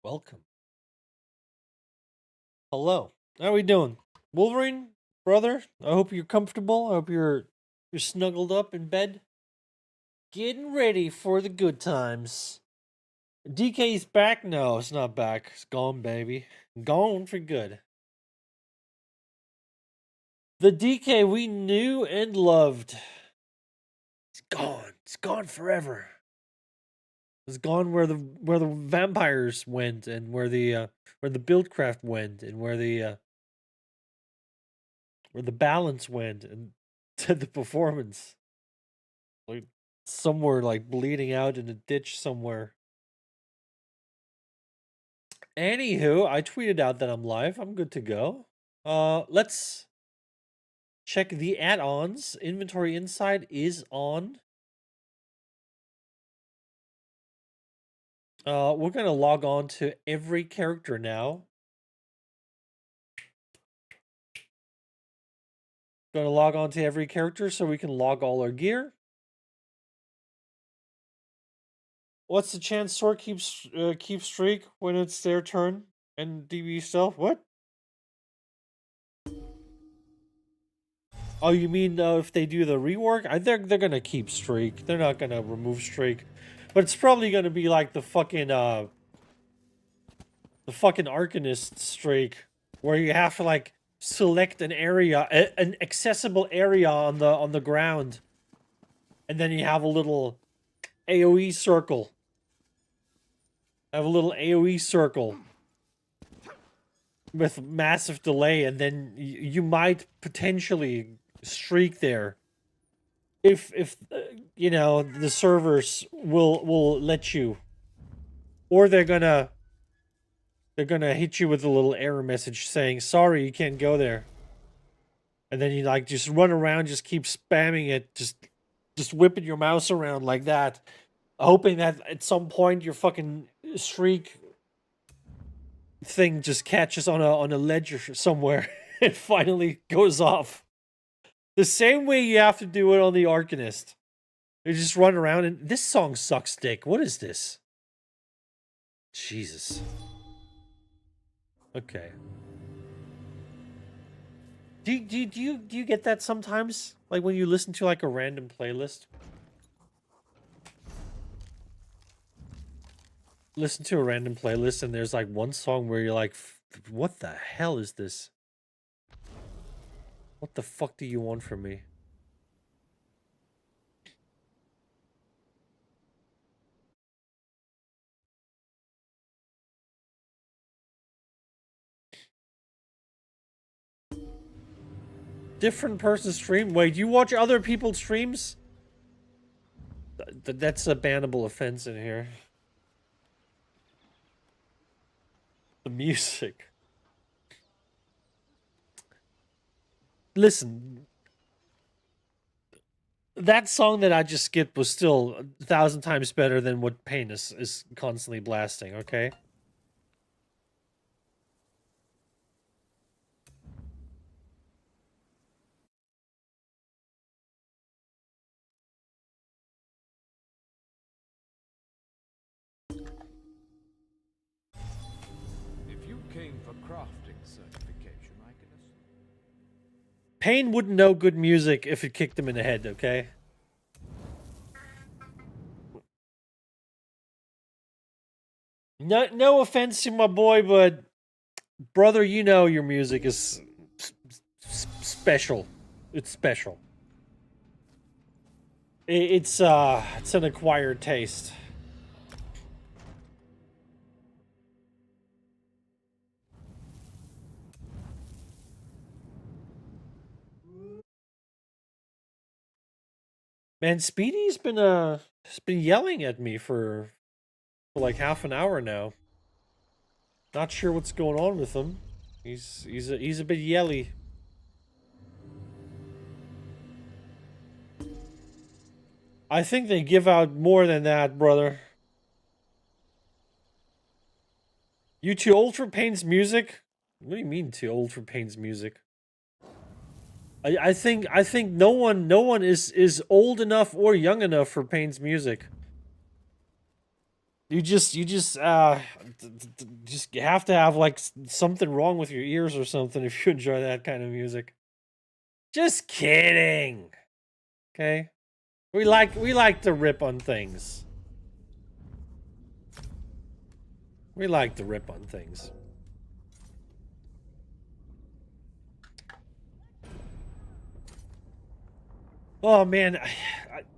Welcome. Hello. How are we doing? Wolverine, brother, I hope you're comfortable. I hope you're snuggled up in bed. Getting ready for the good times. DK's back? No, it's not back. It's gone, baby. Gone for good. The DK we knew and loved. It's gone. It's gone forever. It's gone where the vampires went and where the buildcraft went and where the balance went and to the performance. Like somewhere like bleeding out in a ditch somewhere. Anywho, I tweeted out that I'm live. I'm good to go. Let's check the add-ons. Inventory Insight is on. We're gonna log on to every character now. Gonna log on to every character so we can log all our gear. What's the chance Sword keeps streak when it's their turn and DB stealth? What? Oh, you mean if they do the rework? They're gonna keep streak. They're not gonna remove streak, but it's probably gonna be like the fucking Arcanist streak, where you have to like select an area, an accessible area on the ground, and then you have a little AOE circle. Have a little AOE circle with massive delay, and then you might potentially streak there if you know the servers will let you, or they're gonna hit you with a little error message saying sorry, you can't go there, and then you like just run around, just keep spamming it, just whipping your mouse around like that, hoping that at some point your fucking streak thing just catches on a ledge somewhere and finally goes off. The same way you have to do it on the Arcanist. You just run around and this song sucks dick. What is this? Jesus. Okay. Do you get that sometimes? Like when you listen to like a random playlist? Listen to a random playlist and there's like one song where you're like, what the hell is this? What the fuck do you want from me? Different person stream? Wait, you watch other people's streams? That's a bannable offense in here. The music. Listen, that song that I just skipped was still 1,000 times better than what Pain is constantly blasting, okay? If you came for crafting certification, I can assume. Pain wouldn't know good music if it kicked him in the head, okay? No offense to my boy, but brother, you know your music is special. It's special. It's an acquired taste. Man, Speedy's been yelling at me for like half an hour now. Not sure what's going on with him. He's a bit yelly. I think they give out more than that, brother. You too old for Pain's music? What do you mean too old for Pain's music? I think no one is old enough or young enough for Pain's music. You just just have to have like something wrong with your ears or something if you enjoy that kind of music. Just kidding. Okay? We like to rip on things. We like to rip on things. Oh man,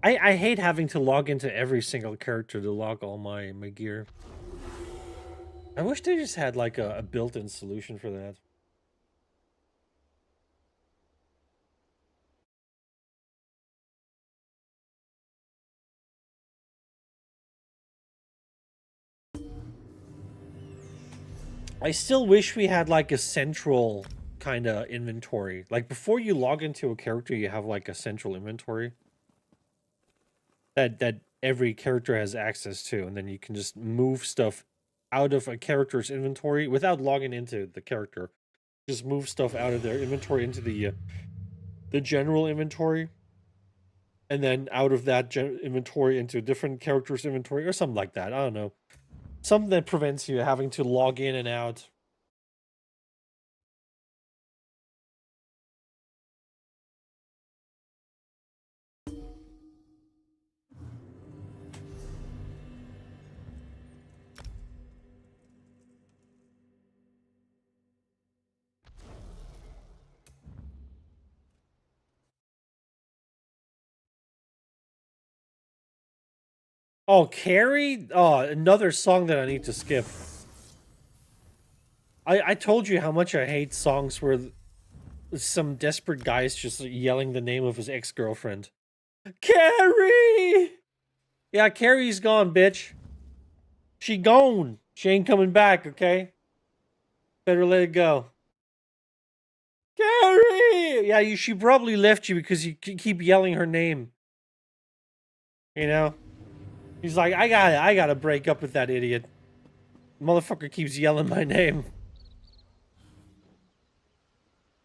I hate having to log into every single character to log all my gear. I wish they just had like a built-in solution for that. I still wish we had like a central kind of inventory. Like before you log into a character, you have like a central inventory that every character has access to, and then you can just move stuff out of a character's inventory without logging into the character. Just move stuff out of their inventory into the general inventory, and then out of that inventory into a different character's inventory or something like that. I don't know. Something that prevents you having to log in and out. Oh, Carrie? Oh, another song that I need to skip. I told you how much I hate songs where some desperate guy's just yelling the name of his ex-girlfriend. Carrie! Yeah, Carrie's gone, bitch. She gone. She ain't coming back, okay? Better let it go. Carrie! Yeah, she probably left you because you keep yelling her name. You know? He's like, I gotta break up with that idiot. Motherfucker keeps yelling my name.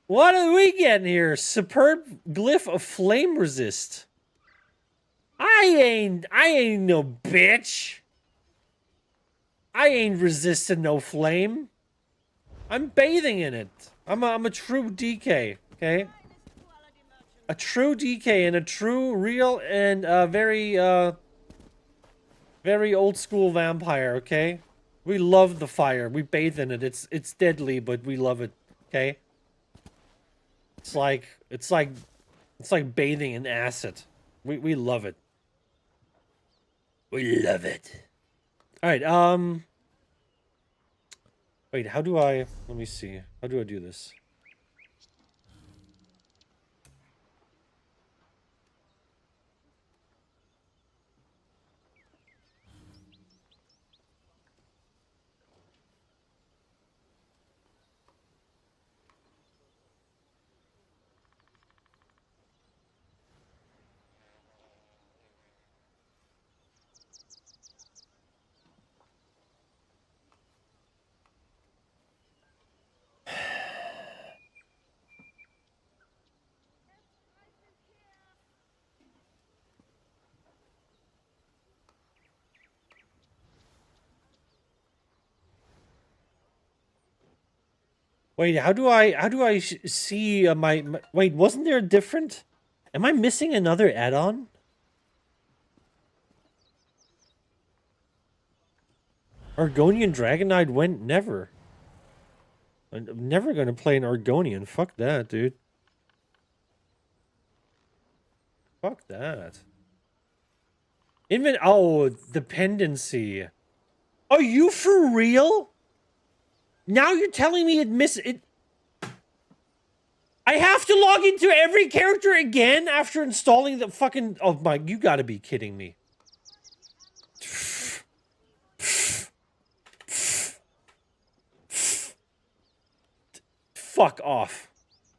What are we getting here? Superb glyph of flame resist. I ain't no bitch. I ain't resisting no flame. I'm bathing in it. I'm a true DK, okay? A true DK and a true, real, and very old school vampire, okay? We love the fire. We bathe in it. It's deadly, but we love it, okay? It's like bathing in acid. We love it. We love it. All right, wait, how do I, let me see. How do I do this? Wait, how do I see wait, wasn't there a different, am I missing another add-on? Argonian Dragonknight went never. I'm never gonna play an Argonian. Fuck that, dude. Fuck that. Oh, dependency. Are you for real? Now you're telling me it. I have to log into every character again after installing the fucking. Oh my! You gotta be kidding me. Fuck off.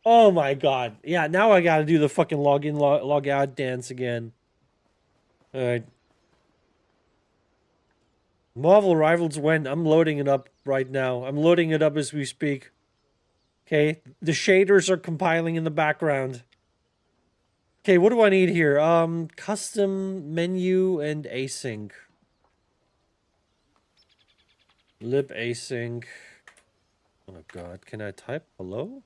Oh my god. Yeah, now I gotta do the fucking login, log out dance again. Alright. Marvel Rivals when? I'm loading it up right now. I'm loading it up as we speak. Okay, the shaders are compiling in the background. Okay, what do I need here? Custom menu and async. Lib async. Oh god, can I type hello?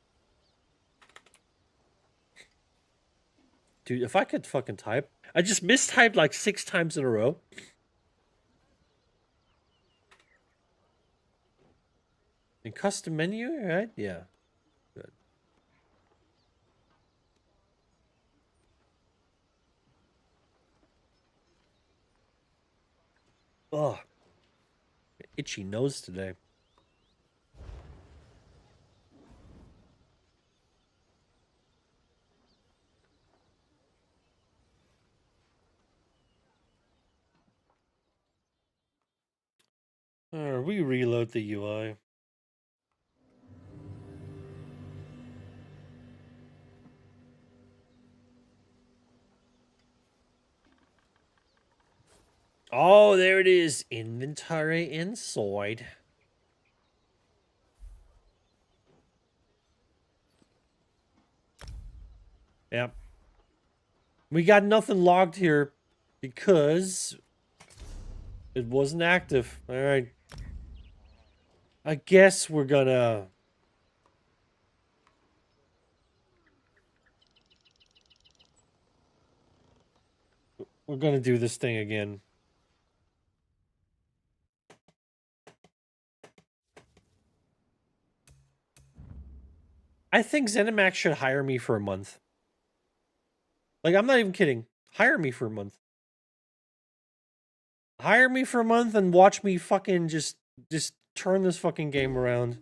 Dude, if I could fucking type. I just mistyped like 6 times in a row. In custom menu, right? Yeah. Good. Ugh. Itchy nose today. We reload the UI. Oh, there it is. Inventory inside. Yep. We got nothing logged here because it wasn't active. All right. I guess we're gonna... We're gonna do this thing again. I think ZeniMax should hire me for a month. Like, I'm not even kidding. Hire me for a month. Hire me for a month and watch me fucking just turn this fucking game around.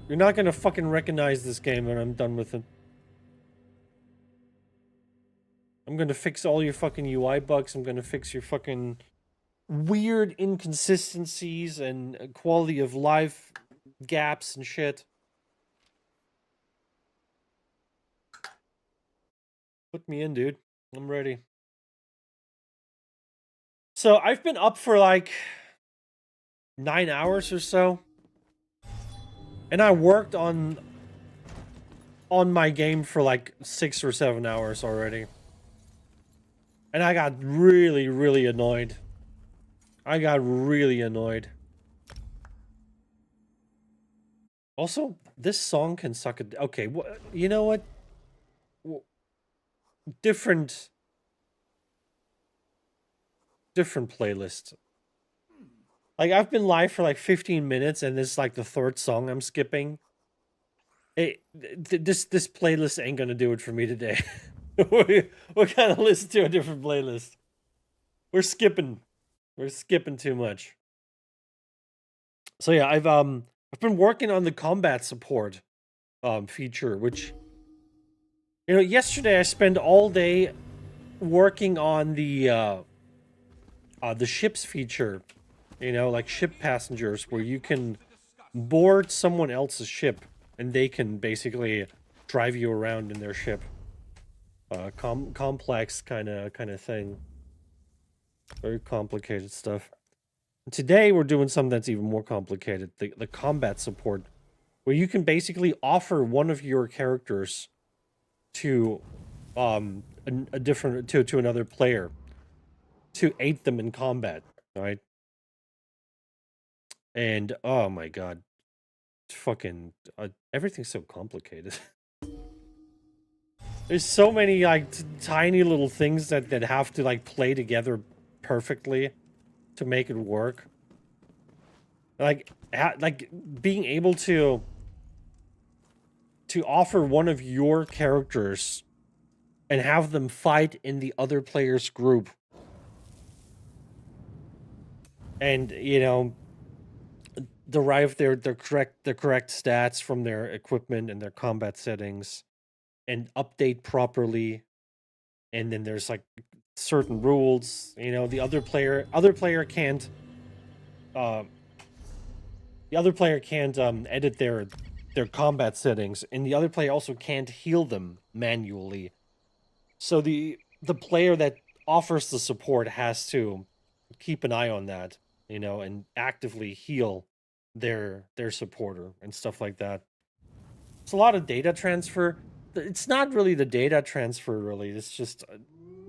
You're not gonna fucking recognize this game when I'm done with it. I'm gonna fix all your fucking UI bugs. I'm gonna fix your fucking weird inconsistencies and quality of life gaps and shit. Put me in, dude. I'm ready. So I've been up for like 9 hours or so. And I worked on my game for like 6 or 7 hours already. And I got really, really annoyed. Also, this song can suck a... Okay, you know what? Different playlist. Like, I've been live for like 15 minutes and this is like the 3rd song I'm skipping. This playlist ain't gonna do it for me today. We're gonna listen to a different playlist. We're skipping too much. So yeah, I've been working on the combat support feature, which, you know, yesterday I spent all day working on the ships feature, you know, like ship passengers, where you can board someone else's ship and they can basically drive you around in their ship. Complex kind of thing. Very complicated stuff. Today we're doing something that's even more complicated. The combat support, where you can basically offer one of your characters to a different to another player to aid them in combat, right? And oh my god, fucking everything's so complicated. There's so many like tiny little things that have to like play together perfectly to make it work. Like being able to offer one of your characters and have them fight in the other player's group, and you know, derive their correct stats from their equipment and their combat settings, and update properly. And then there's like certain rules, you know, the other player can't edit their combat settings, and the other player also can't heal them manually. So the player that offers the support has to keep an eye on that, you know, and actively heal their supporter and stuff like that. It's a lot of data transfer. It's not really the data transfer, really. It's just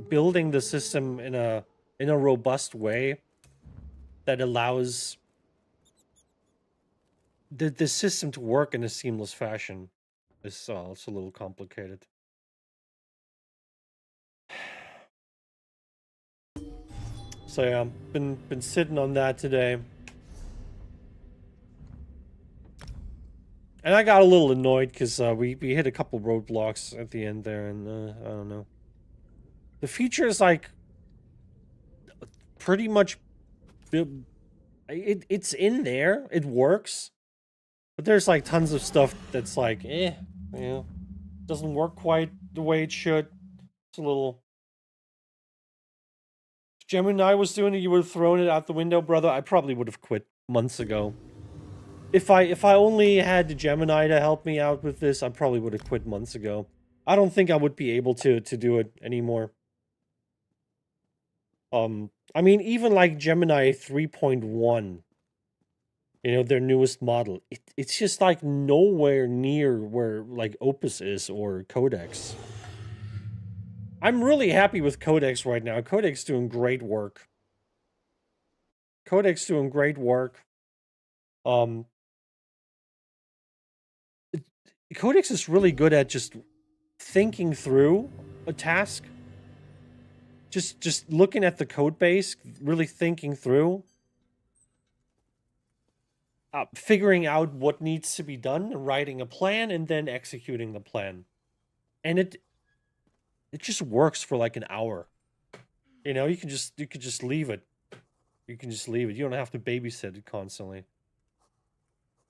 building the system in a robust way that allows the system to work in a seamless fashion. It's a little complicated. So yeah, been sitting on that today. And I got a little annoyed because we hit a couple roadblocks at the end there, and I don't know. The feature is like pretty much it's in there, it works, but there's like tons of stuff that's like doesn't work quite the way it should. It's a little. If Gemini was doing it, you would have thrown it out the window, brother. I probably would have quit months ago. If I only had the Gemini to help me out with this, I probably would have quit months ago. I don't think I would be able to do it anymore. I mean, even like Gemini 3.1, you know, their newest model, it's just like nowhere near where like Opus is or Codex. I'm really happy with Codex right now. Codex doing great work. Codex doing great work. Um, Codex is really good at just thinking through a task. Just looking at the code base, really thinking through, figuring out what needs to be done, writing a plan, and then executing the plan. And it just works for like an hour. You know, you could just leave it. You can just leave it. You don't have to babysit it constantly.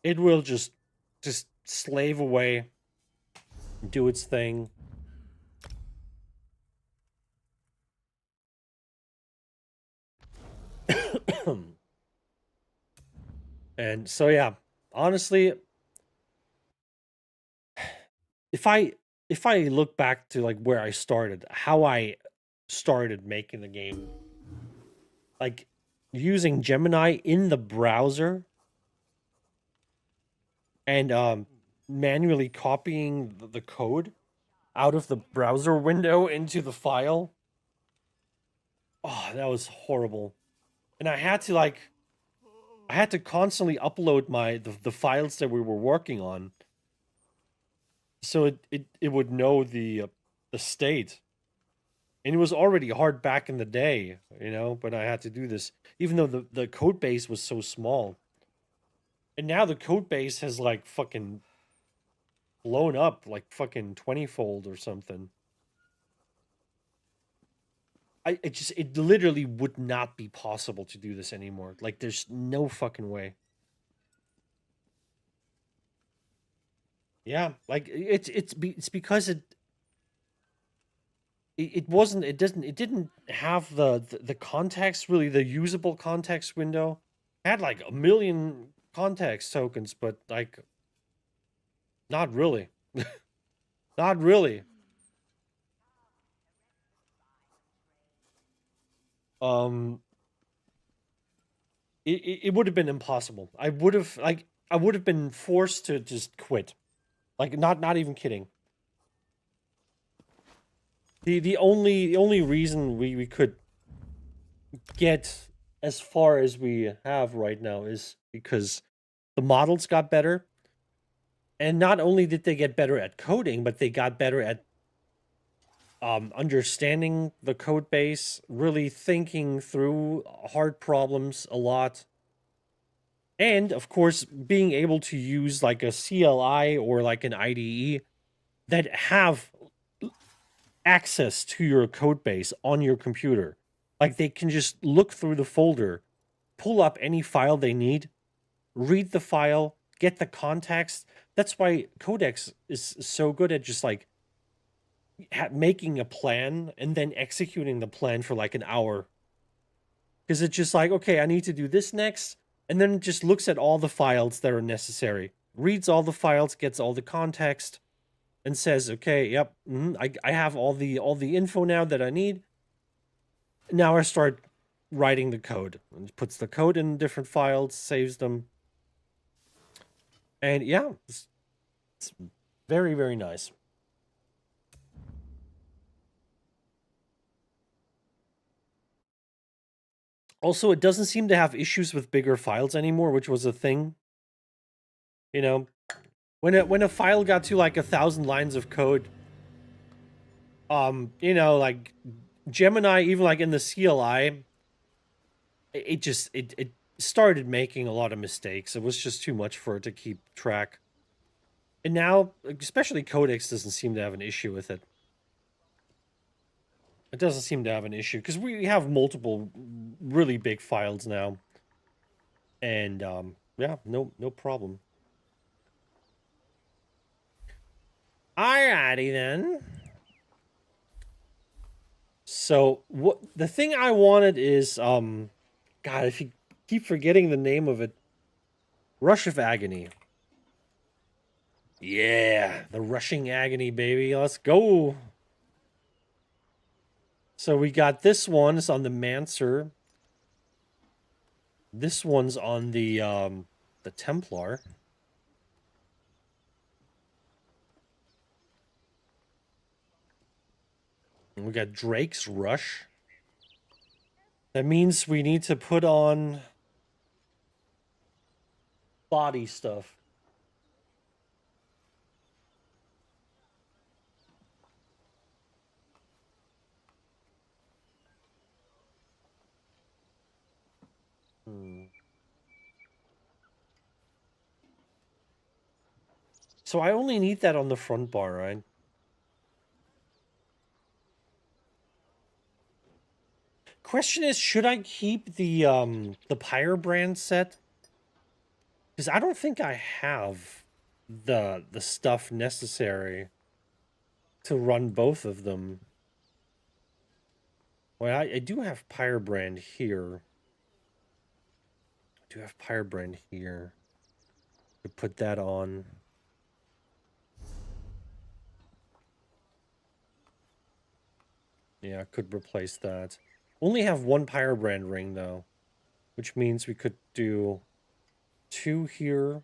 It will just slave away, do its thing. And so yeah, honestly, if I look back to like where I started, how I started making the game, like using Gemini in the browser and manually copying the code out of the browser window into the file. Oh, that was horrible. And I had to constantly upload the files that we were working on, so it would know the state. And it was already hard back in the day, you know, but I had to do this even though the code base was so small. And now the code base has like fucking blown up like fucking 20-fold or something. It literally would not be possible to do this anymore. Like there's no fucking way. Yeah, like it's because it wasn't it didn't have the context, really, the usable context window. It had like a million context tokens, but like not really. Not really. Um it would have been impossible. I would have been forced to just quit. Like not even kidding. The only reason we could get as far as we have right now is because the models got better. And not only did they get better at coding, but they got better at understanding the code base, really thinking through hard problems a lot. And of course, being able to use like a CLI or like an IDE that have access to your code base on your computer. Like they can just look through the folder, pull up any file they need, read the file, get the context. That's why Codex is so good at just like making a plan and then executing the plan for like an hour. Because it's just like, okay, I need to do this next. And then it just looks at all the files that are necessary, reads all the files, gets all the context, and says, okay, yep, I have all the info now that I need. Now I start writing the code. And puts the code in different files, saves them. And yeah, it's very, very nice. Also, it doesn't seem to have issues with bigger files anymore, which was a thing. You know, when a file got to like 1,000 lines of code, you know, like Gemini, even like in the CLI, it started making a lot of mistakes. It was just too much for it to keep track. And now, especially Codex doesn't seem to have an issue with it. It doesn't seem to have an issue because we have multiple really big files now. And yeah, no problem. Alrighty then. So what the thing I wanted is God, if you keep forgetting the name of it, Rush of Agony. Yeah, the Rushing Agony, baby. Let's go. So we got this one. It's on the Mancer. This one's on the Templar. And we got Drake's Rush. That means we need to put on body stuff. So I only need that on the front bar, right? Question is, should I keep the Pyre brand set? Because I don't think I have the stuff necessary to run both of them. Well, I do have Pyre brand here. I do have Pyre brand here. To put that on. Yeah, I could replace that. Only have one Pyre brand ring though, which means we could do 2 here.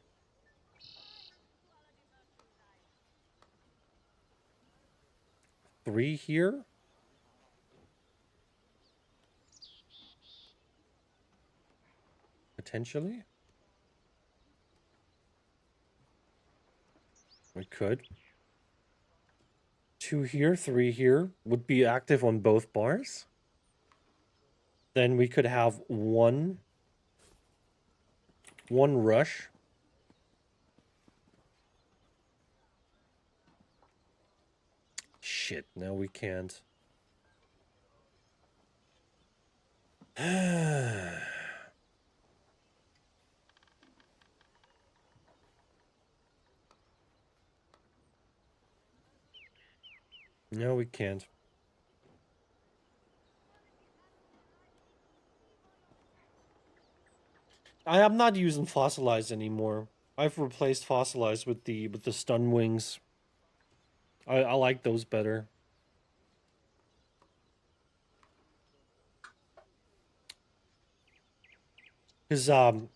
3 here. Potentially. We could. 2 here, 3 here would be active on both bars. Then we could have one rush. Shit, no we can't. No, we can't. I am not using fossilized anymore. I've replaced fossilized with the stun wings. I like those better. Cause AoE,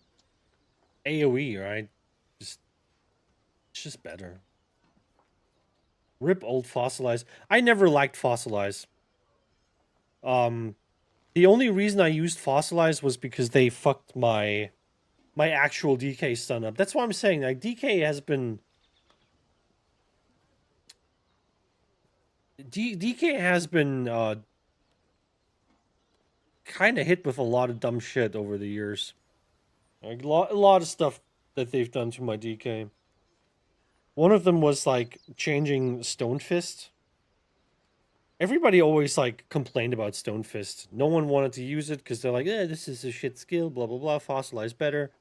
right? It's just better. Rip old fossilized. I never liked fossilized. The only reason I used fossilized was because they fucked my actual DK stun up. That's why I'm saying like DK has been DK has been kind of hit with a lot of dumb shit over the years. Like, a lot of stuff that they've done to my DK. One of them was like changing Stone Fist. Everybody always like complained about Stone Fist. No one wanted to use it because they're like, "Eh, this is a shit skill." Blah blah blah. Fossilized better,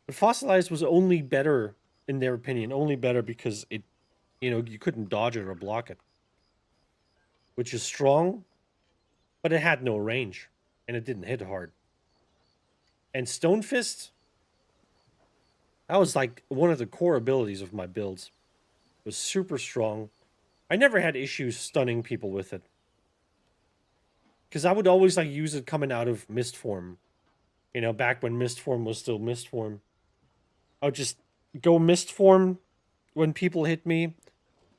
but Fossilized was only better in their opinion. Only better because it, you know, you couldn't dodge it or block it, which is strong, but it had no range and it didn't hit hard. And Stone Fist, that was like one of the core abilities of my builds. It was super strong. I never had issues stunning people with it. Because I would always like use it coming out of Mist Form. You know, back when Mist Form was still Mist Form. I would just go Mist Form when people hit me.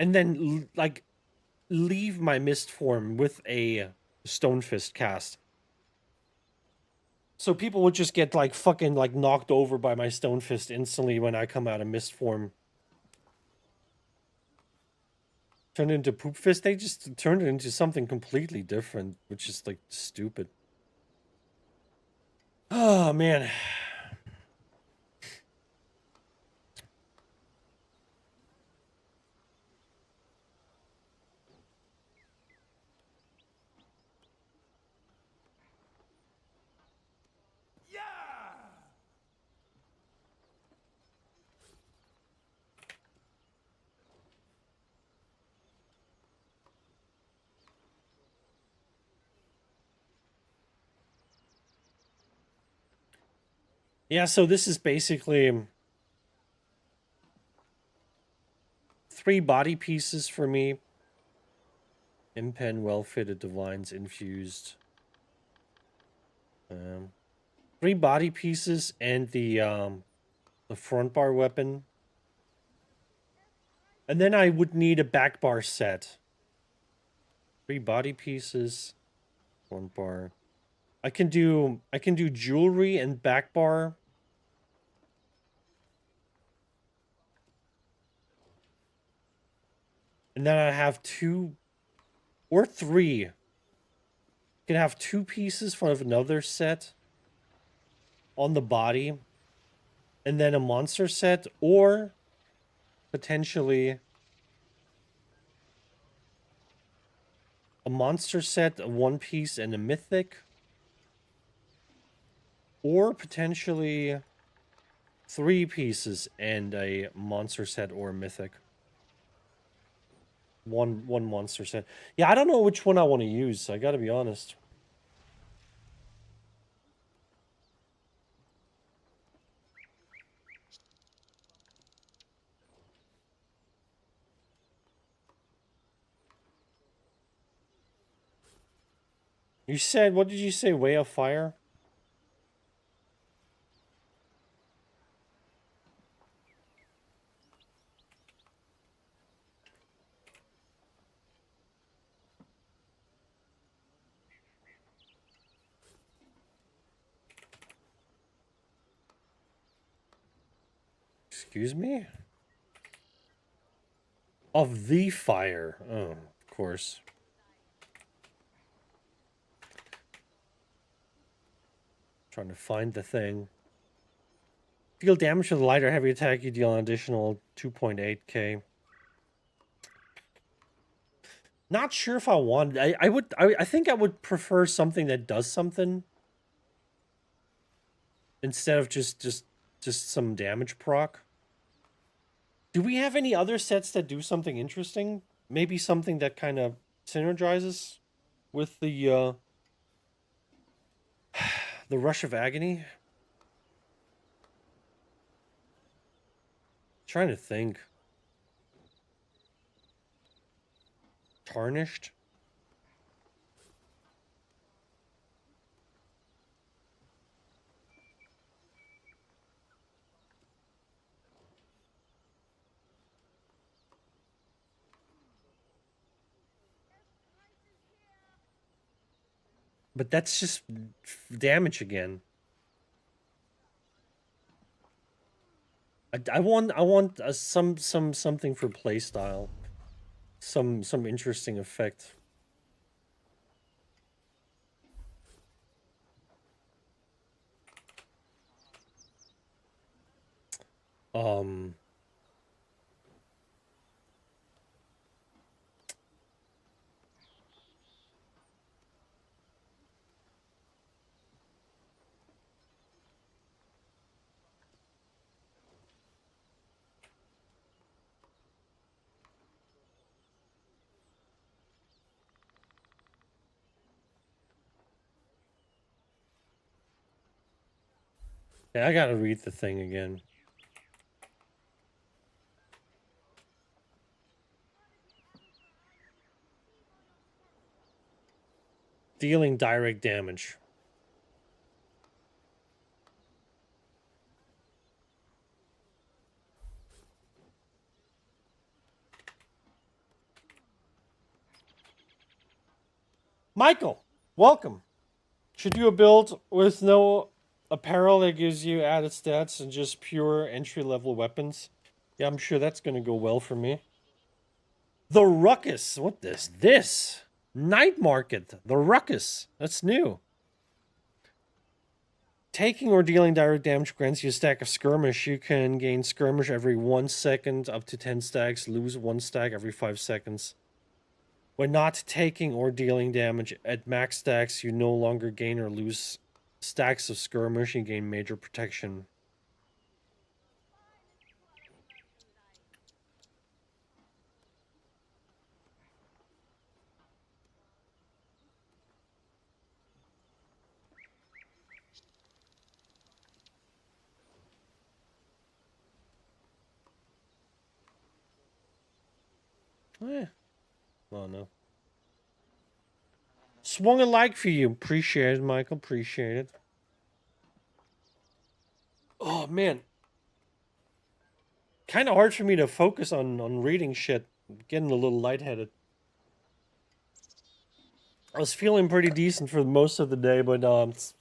And then like leave my Mist Form with a Stone Fist cast. So people would just get like fucking like knocked over by my stone fist instantly when I come out of mist form. Turned into poop fist, they just turned it into something completely different, which is like stupid. Oh man. Yeah, so this is basically 3 body pieces for me. Impen, well-fitted, divines, infused. 3 body pieces and the front bar weapon. And then I would need a back bar set. 3 body pieces, front bar. I can do jewelry and back bar. And then I have 2 or 3. I can have 2 pieces for another set on the body. And then a monster set, or potentially a monster set, a 1 piece, and a mythic. Or potentially 3 pieces and a monster set or a mythic. One monster set. Yeah, I don't know which one I want to use. I gotta be honest. You said, what did you say? Way of Fire? Excuse me? Of the fire. Oh, of course. Trying to find the thing. Deal damage with a light or heavy attack, you deal an additional 2.8k. Not sure if I want. I think I would prefer something that does something instead of just some damage proc. Do we have any other sets that do something interesting? Maybe something that kind of synergizes with the the Rush of Agony? Trying to think. Tarnished? But that's just damage again. I want something for playstyle. Some interesting effect. Yeah, I gotta read the thing again. Dealing direct damage. Michael, welcome. Should do a build with no apparel that gives you added stats and just pure entry-level weapons. Yeah, I'm sure that's gonna go well for me. The Ruckus. What this? Night Market. The Ruckus. That's new. Taking or dealing direct damage grants you a stack of skirmish. You can gain skirmish every 1 second, up to 10 stacks. Lose 1 stack every 5 seconds. When not taking or dealing damage at max stacks, you no longer gain or lose stacks of skirmish. You gain major protection. Oh no. Swung a like for you. Appreciate it, Michael. Appreciate it. Oh man. Kind of hard for me to focus on reading shit. I'm getting a little lightheaded. I was feeling pretty decent for most of the day, but it's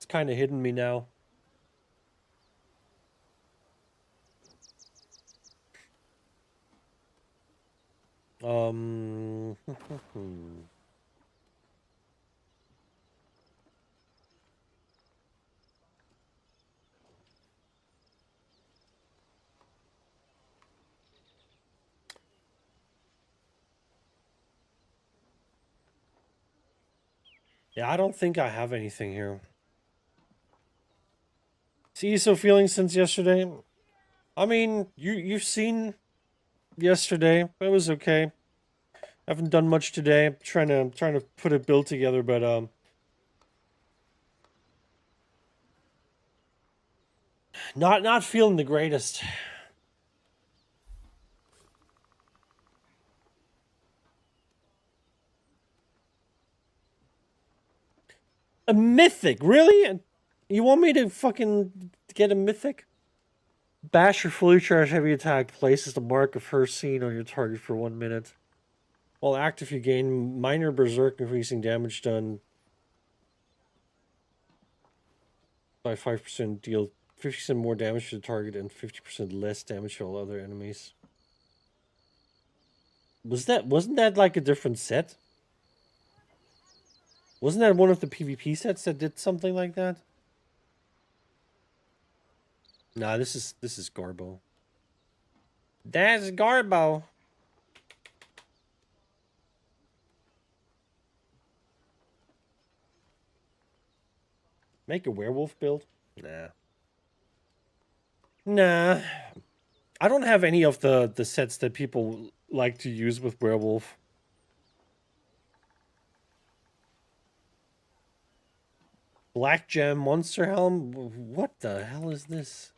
kind of hitting me now. Yeah, I don't think I have anything here. See, so feeling since yesterday. I mean, you've seen yesterday. It was okay. Haven't done much today. I'm trying to put a build together, but not feeling the greatest. A mythic, really? You want me to fucking get a mythic? Bash your fully charged heavy attack places the mark of her scene on your target for 1 minute. While active, you gain minor berserk, increasing damage done by 5%, deal 50% more damage to the target and 50% less damage to all other enemies. Wasn't that like a different set? Wasn't that one of the PvP sets that did something like that? Nah, this is Garbo. That's Garbo. Make a werewolf build? Nah. Nah. I don't have any of the sets that people like to use with werewolf. Black Gem Monster Helm? What the hell is this?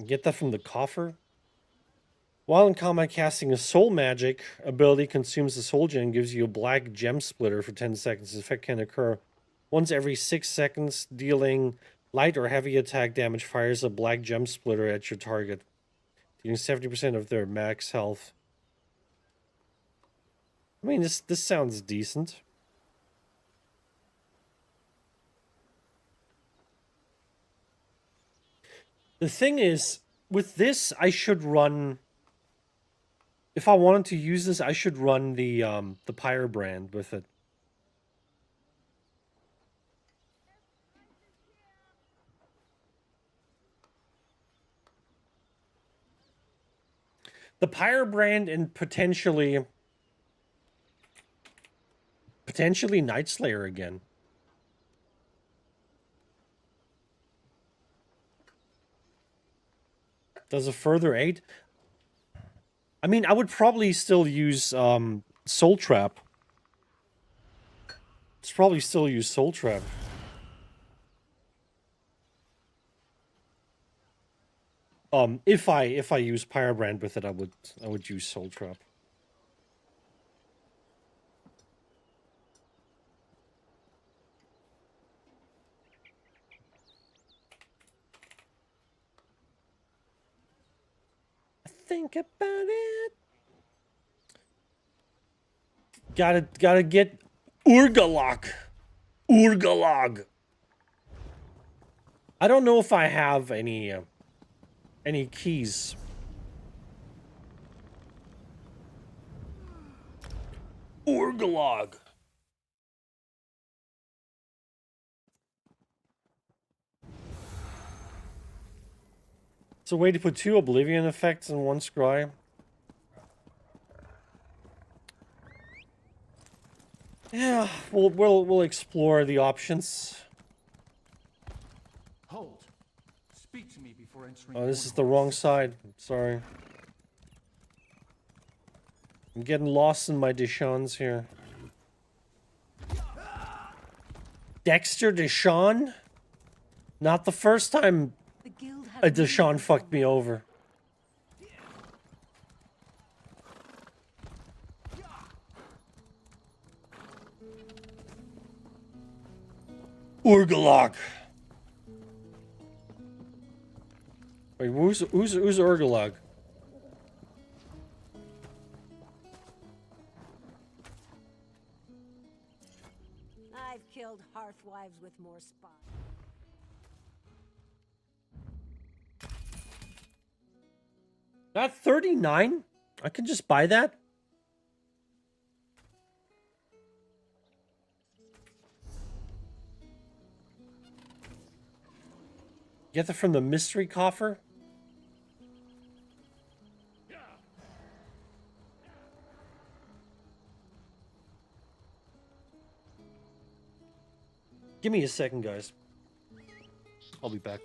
Get that from the coffer? While in combat, casting a soul magic ability consumes the soul gem and gives you a black gem splitter for 10 seconds. This effect can occur once every 6 seconds. Dealing light or heavy attack damage fires a black gem splitter at your target, dealing 70% of their max health. I mean, this sounds decent. The thing is, with this, I should run. If I wanted to use this, I should run the Pyre brand with it. The Pyre brand and potentially Night Slayer again. Does a further 8? I mean, I would probably still use Soul Trap. It's probably still use Soul Trap. If I use Pyrebrand with it, I would use Soul Trap. Think about it. Gotta get Urgalok. Urgalag. I don't know if I have any keys. Urgalog. It's a way to put 2 Oblivion effects in 1 scry. Yeah, we'll explore the options. Hold. Speak to me before entering. Oh, this is the wrong side. Sorry. I'm getting lost in my Deshans here. Dexter Deshawn? Not the first time a Deshawn fucked me over. Urgalok. Wait, who's Urgalok? I've killed hearthwives with more spine. Not 39? I can just buy that? Get that from the mystery coffer? Give me a second, guys. I'll be back.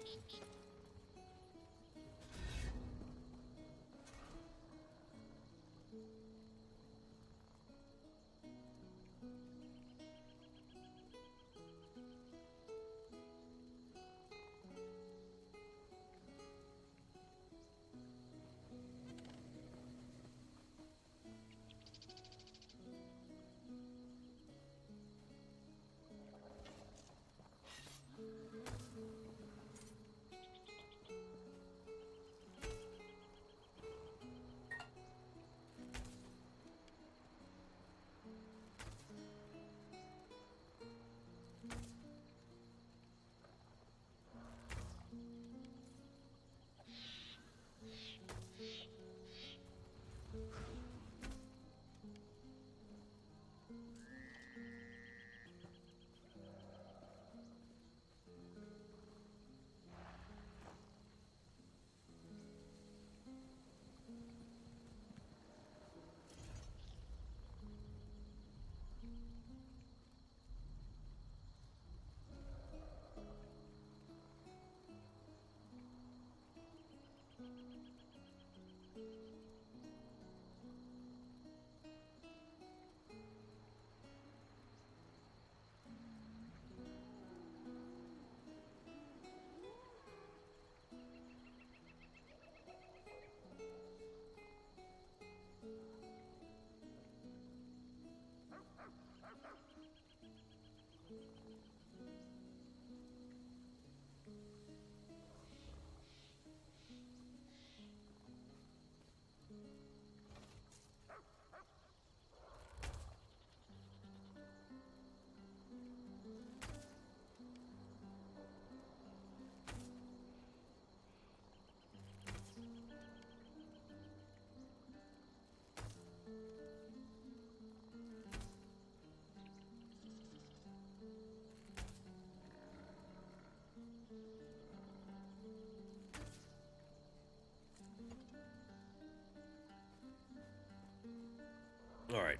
All right.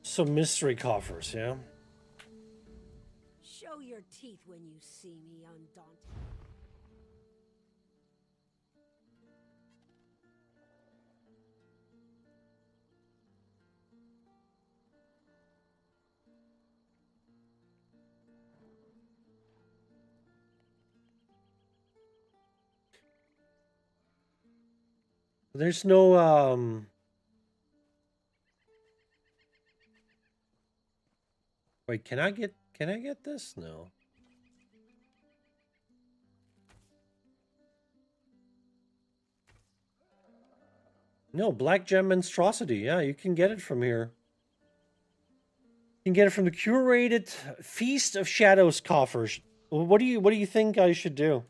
So mystery coffers, yeah? Show your teeth when you see me, undaunted. There's no, Wait, can I get this? No. No, Black Gem Monstrosity. Yeah, you can get it from here. You can get it from the curated Feast of Shadows coffers. What do you think I should do?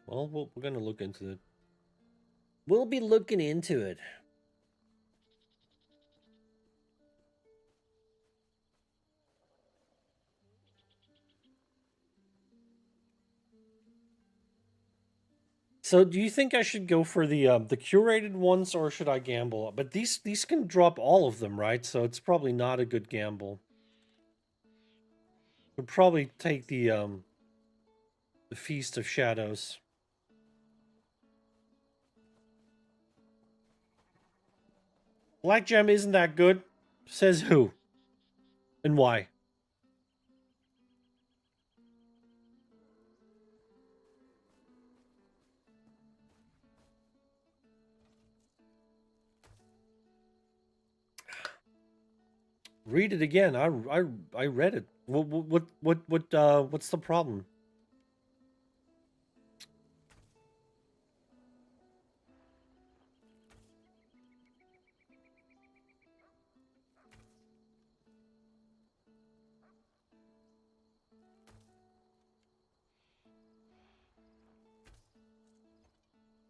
Well, we're gonna look into it. We'll be looking into it. So, do you think I should go for the curated ones, or should I gamble? But these can drop all of them, right? So it's probably not a good gamble. Would probably take the Feast of Shadows. Black Gem isn't that good, says who, and why? Read it again. I read it. What's the problem?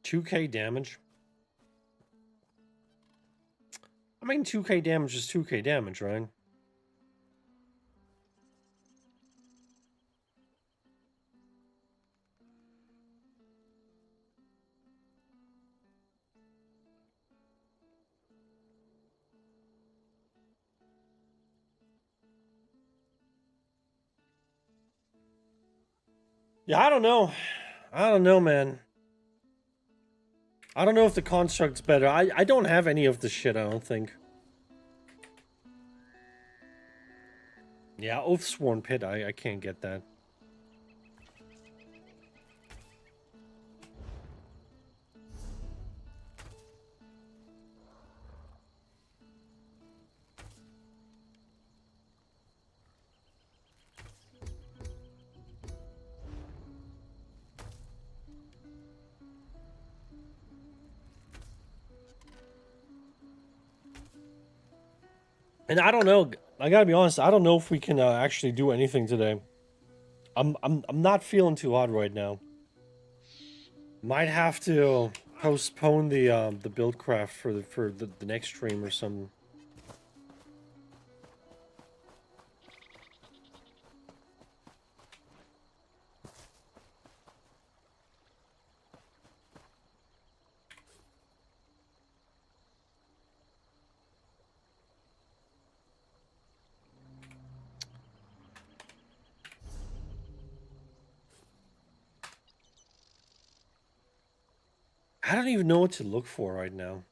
$2K damage. I mean, 2K damage is 2K damage, right? Yeah, I don't know. I don't know, man. I don't know if the construct's better. I don't have any of the shit, I don't think. Yeah, Oathsworn Pit, I can't get that. And I don't know. I gotta be honest. I don't know if we can actually do anything today. I'm not feeling too hot right now. Might have to postpone the build craft for the next stream or something. I don't even know what to look for right now.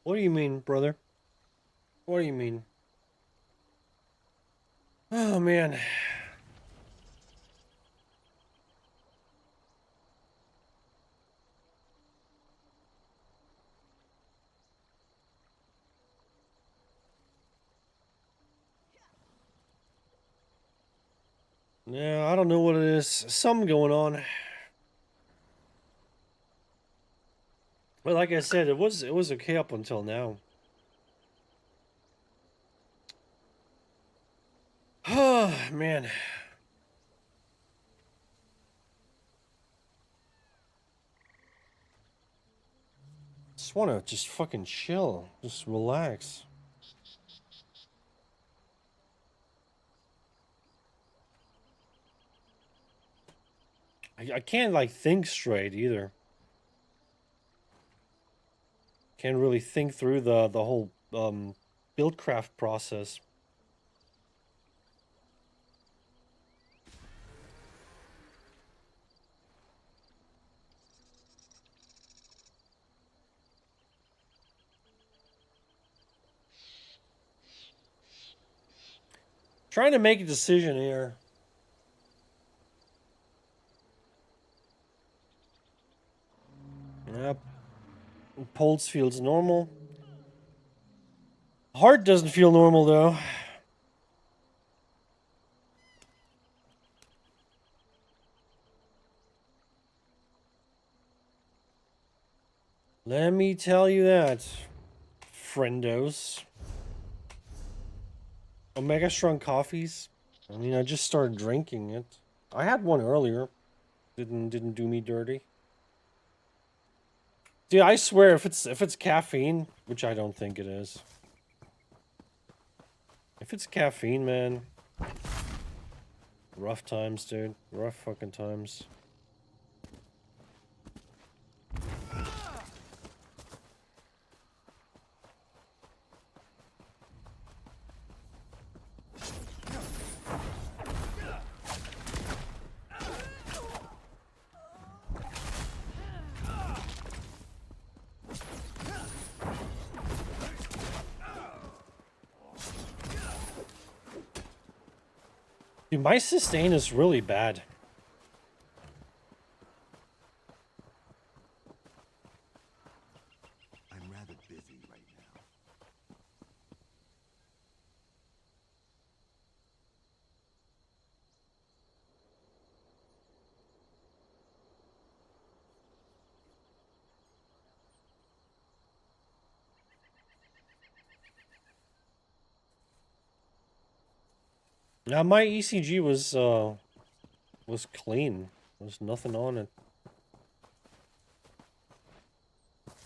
What do you mean, brother? What do you mean? Oh, man. Yeah, I don't know what it is. Something going on. But like I said, it was okay up until now. man. Just wanna just fucking chill. Just relax. I can't like think straight either. Can't really think through the whole buildcraft process. Trying to make a decision here. Yep. Pulse feels normal. Heart doesn't feel normal though. Let me tell you that, friendos. Omega Strong coffees. I mean, I just started drinking it. I had one earlier. Didn't do me dirty. Dude, I swear if it's caffeine, which I don't think it is. If it's caffeine, man. Rough times, dude. Rough fucking times. Dude, my sustain is really bad. I'm rather busy right now. Now my ECG was clean. There's nothing on it.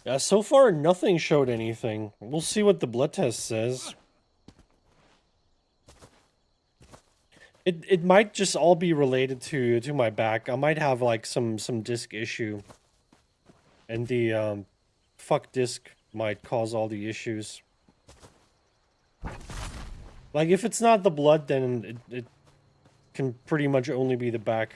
Yeah, so far nothing showed anything. We'll see what the blood test says. It might just all be related to my back. I might have like some disc issue. And the fuck disc might cause all the issues. Like if it's not the blood, then it can pretty much only be the back.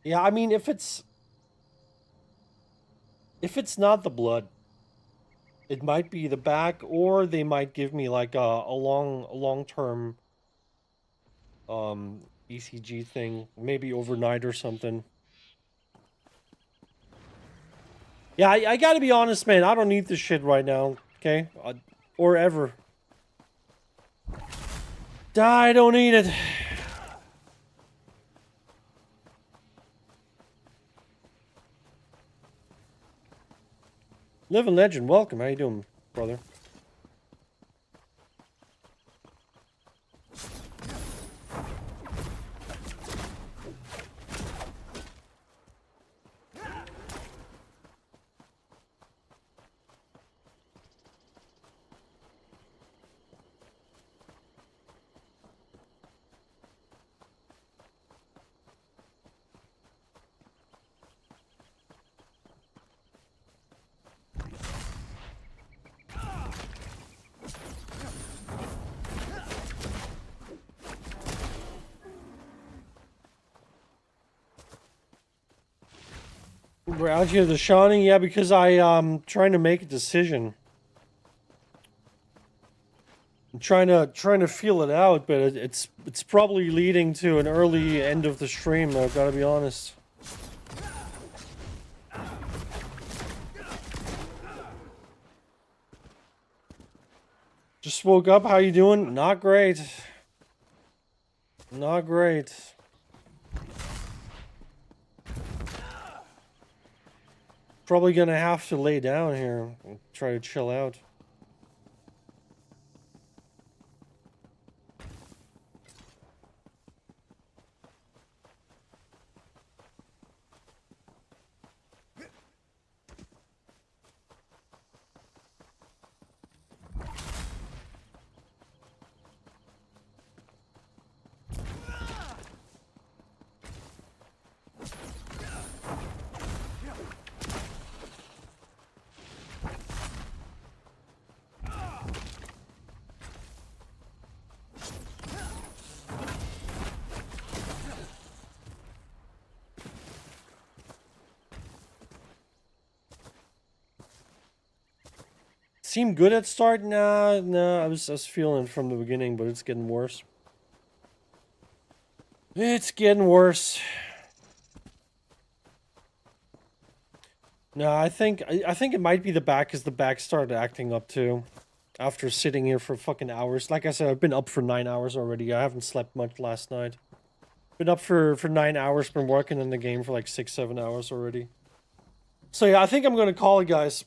Yeah, I mean, if it's not the blood, it might be the back, or they might give me like a long-term ECG thing, maybe overnight or something. Yeah, I gotta be honest, man. I don't need this shit right now, okay? Or ever. I don't need it. Living Legend, welcome. How you doing, brother? We're out here, the Shining, yeah, because trying to make a decision. I'm trying to feel it out, but it's probably leading to an early end of the stream. I've got to be honest. Just woke up. How you doing? Not great. Not great. Probably gonna have to lay down here and try to chill out. Seemed good at start? Nah, I was feeling it from the beginning, but it's getting worse. It's getting worse. No, I think it might be the back, because the back started acting up too. After sitting here for fucking hours. Like I said, I've been up for 9 hours already. I haven't slept much last night. Been up for 9 hours, been working in the game for like 6-7 hours already. So yeah, I think I'm gonna call it, guys.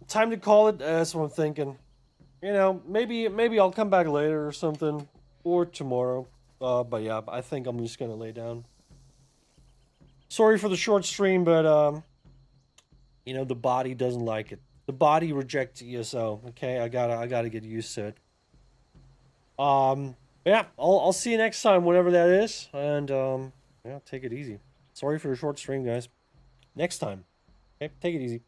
Time to call it. That's what I'm thinking. You know, maybe I'll come back later or something, or tomorrow. But yeah, I think I'm just gonna lay down. Sorry for the short stream, but you know, the body doesn't like it. The body rejects ESO. Okay, I gotta get used to it. Yeah, I'll see you next time, whenever that is, and yeah, take it easy. Sorry for the short stream, guys. Next time. Okay, take it easy.